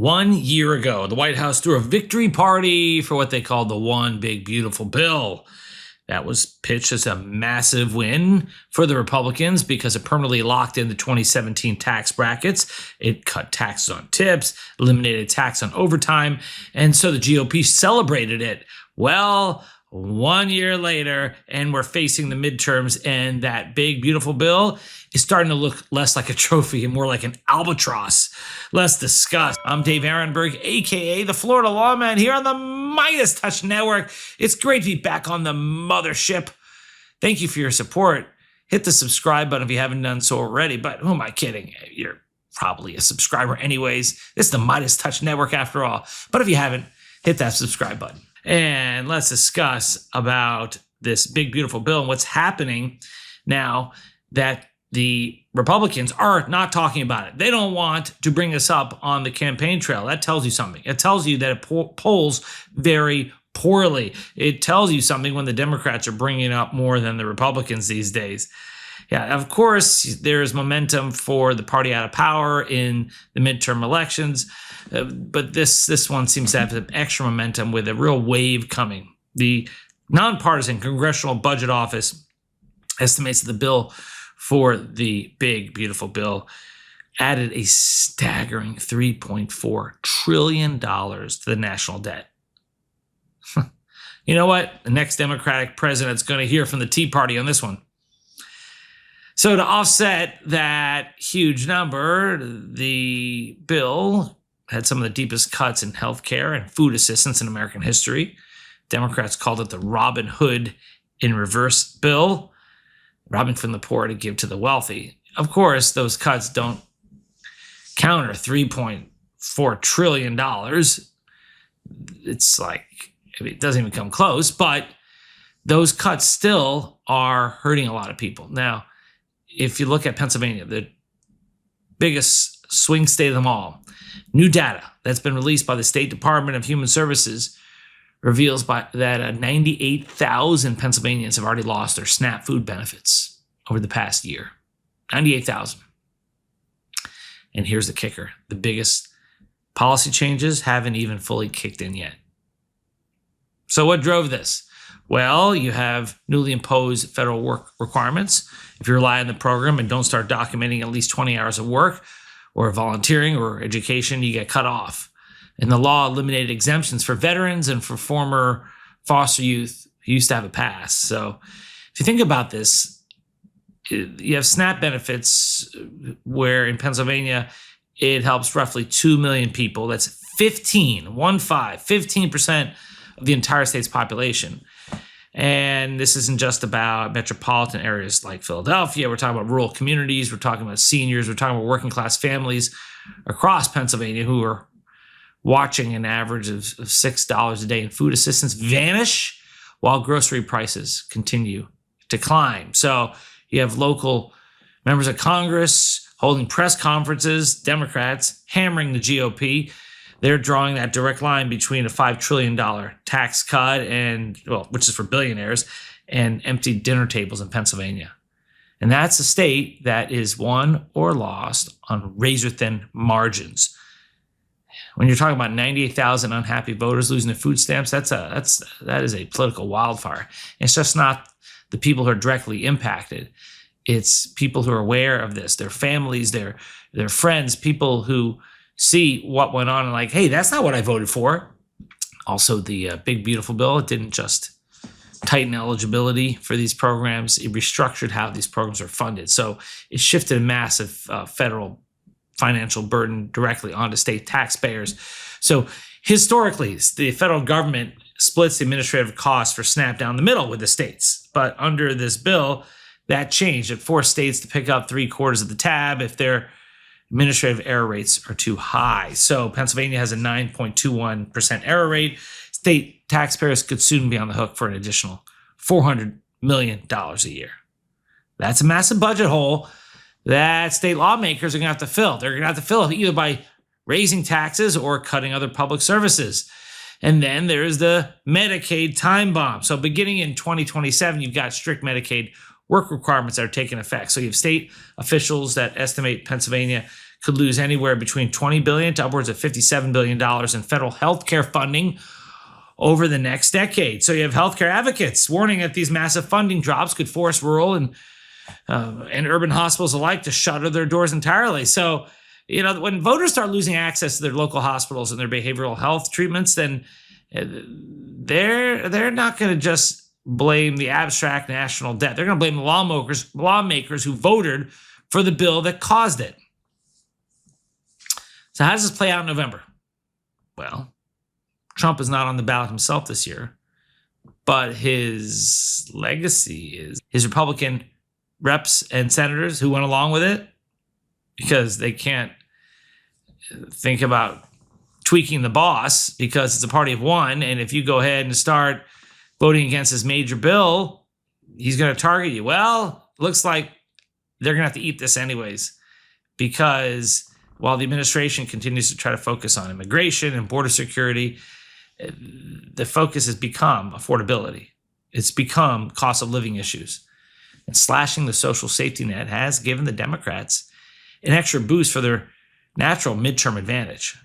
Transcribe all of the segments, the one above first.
1 year ago, the White House threw a victory party for what they called the One Big Beautiful Bill. That was pitched as a massive win for the Republicans because it permanently locked in the 2017 tax brackets. It cut taxes on tips, eliminated tax on overtime, and so the GOP celebrated it. Well, 1 year later, and we're facing the midterms, and that big, beautiful bill is starting to look less like a trophy and more like an albatross. Let's discuss. I'm Dave Aronberg, a.k.a. the Florida Lawman, here on the MeidasTouch Network. It's great to be back on the mothership. Thank you for your support. Hit the subscribe button if you haven't done so already, but who am I kidding? You're probably a subscriber anyways. This is the MeidasTouch Network after all. But if you haven't, hit that subscribe button. And let's discuss about this big, beautiful bill and what's happening now that the Republicans are not talking about it. They don't want to bring this up on the campaign trail. That tells you something. It tells you that it polls very poorly. It tells you something when the Democrats are bringing it up more than the Republicans these days. Yeah, of course, there's momentum for the party out of power in the midterm elections, but this one seems to have some extra momentum with a real wave coming. The nonpartisan Congressional Budget Office estimates that the bill for the big, beautiful bill added a staggering $3.4 trillion to the national debt. You know what? The next Democratic president's going to hear from the Tea Party on this one. So to offset that huge number, the bill had some of the deepest cuts in health care and food assistance in American history. Democrats called it the Robin Hood in reverse bill, robbing from the poor to give to the wealthy. Of course, those cuts don't counter $3.4 trillion. It's like, it doesn't even come close, but those cuts still are hurting a lot of people. Now, if you look at Pennsylvania, the biggest swing state of them all, new data that's been released by the State Department of Human Services reveals that 98,000 Pennsylvanians have already lost their SNAP food benefits over the past year. 98,000. And here's the kicker. The biggest policy changes haven't even fully kicked in yet. So what drove this? Well, you have newly imposed federal work requirements. If you rely on the program and don't start documenting at least 20 hours of work or volunteering or education, you get cut off. And the law eliminated exemptions for veterans and for former foster youth who used to have a pass. So if you think about this, you have SNAP benefits where in Pennsylvania, it helps roughly 2 million people. That's 15% of the entire state's population. And this isn't just about metropolitan areas like Philadelphia. We're talking about rural communities. We're talking about seniors. We're talking about working class families across Pennsylvania who are watching an average of $6 a day in food assistance vanish while grocery prices continue to climb. So you have local members of Congress holding press conferences, Democrats hammering the GOP. They're drawing that direct line between a $5 trillion tax cut which is for billionaires, and empty dinner tables in Pennsylvania. And that's a state that is won or lost on razor-thin margins. When you're talking about 98,000 unhappy voters losing their food stamps, that is a political wildfire. It's just not the people who are directly impacted. It's people who are aware of this, their families, their friends, people who see what went on and like, hey, that's not what I voted for. Also, the big, beautiful bill, it didn't just tighten eligibility for these programs. It restructured how these programs are funded. So it shifted a massive federal financial burden directly onto state taxpayers. So historically, the federal government splits the administrative costs for SNAP down the middle with the states. But under this bill, that changed. It forced states to pick up 3/4 of the tab if their administrative error rates are too high. So Pennsylvania has a 9.21% error rate. State taxpayers could soon be on the hook for an additional $400 million a year. That's a massive budget hole that state lawmakers are going to have to fill. They're going to have to fill it either by raising taxes or cutting other public services. And then there's the Medicaid time bomb. So beginning in 2027, you've got strict Medicaid work requirements that are taking effect. So you have state officials that estimate Pennsylvania could lose anywhere between $20 billion to upwards of $57 billion in federal healthcare funding over the next decade. So you have healthcare advocates warning that these massive funding drops could force rural and urban hospitals alike to shutter their doors entirely. So, when voters start losing access to their local hospitals and their behavioral health treatments, then they're not going to just blame the abstract national debt. They're going to blame the lawmakers who voted for the bill that caused it. So how does this play out in November? Well, Trump is not on the ballot himself this year, but his legacy is his Republican reps and senators who went along with it because they can't think about tweaking the boss because it's a party of one. And if you go ahead and start voting against his major bill, he's going to target you. Well, it looks like they're going to have to eat this anyways, because while the administration continues to try to focus on immigration and border security, the focus has become affordability. It's become cost of living issues. And slashing the social safety net has given the Democrats an extra boost for their natural midterm advantage.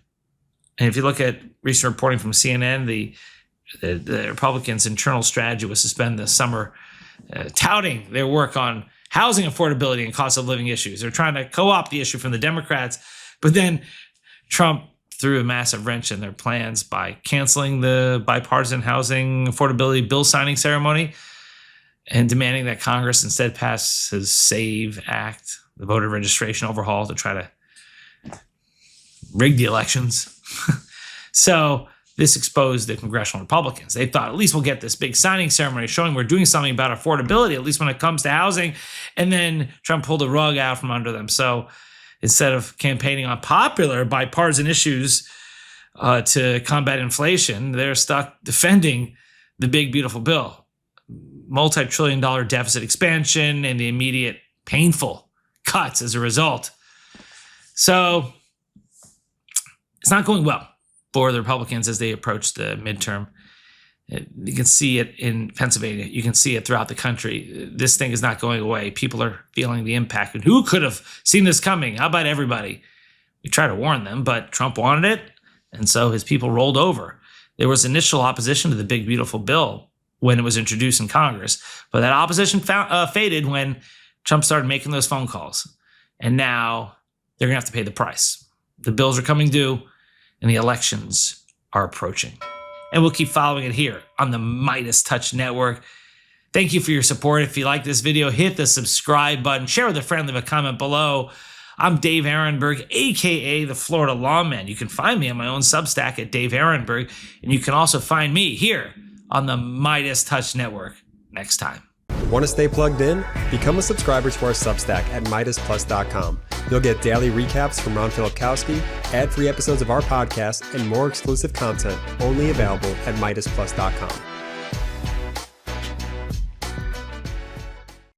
And if you look at recent reporting from CNN, the Republicans' internal strategy was to spend the summer touting their work on housing affordability and cost of living issues. They're trying to co-opt the issue from the Democrats, but then Trump threw a massive wrench in their plans by canceling the bipartisan housing affordability bill signing ceremony and demanding that Congress instead pass his SAVE Act, the voter registration overhaul, to try to rig the elections. So this exposed the congressional Republicans. They thought, at least we'll get this big signing ceremony showing we're doing something about affordability, at least when it comes to housing. And then Trump pulled the rug out from under them. So instead of campaigning on popular bipartisan issues to combat inflation, they're stuck defending the big, beautiful bill. Multi-trillion-dollar deficit expansion and the immediate painful cuts as a result. So it's not going well for the Republicans as they approach the midterm. You can see it in Pennsylvania. You can see it throughout the country. This thing is not going away. People are feeling the impact. And who could have seen this coming? How about everybody? We try to warn them, but Trump wanted it, and so his people rolled over. There was initial opposition to the big, beautiful bill when it was introduced in Congress, but that opposition faded when Trump started making those phone calls. And now they're going to have to pay the price. The bills are coming due, and the elections are approaching. And we'll keep following it here on the MeidasTouch Network. Thank you for your support. If you like this video, hit the subscribe button, share with a friend, leave a comment below. I'm Dave Aronberg, aka the Florida Lawman. You can find me on my own Substack at Dave Aronberg, and you can also find me here on the MeidasTouch Network next time. Want to stay plugged in? Become a subscriber to our Substack at MeidasPlus.com. You'll get daily recaps from Ron Filipkowski, ad-free episodes of our podcast, and more exclusive content only available at MeidasPlus.com.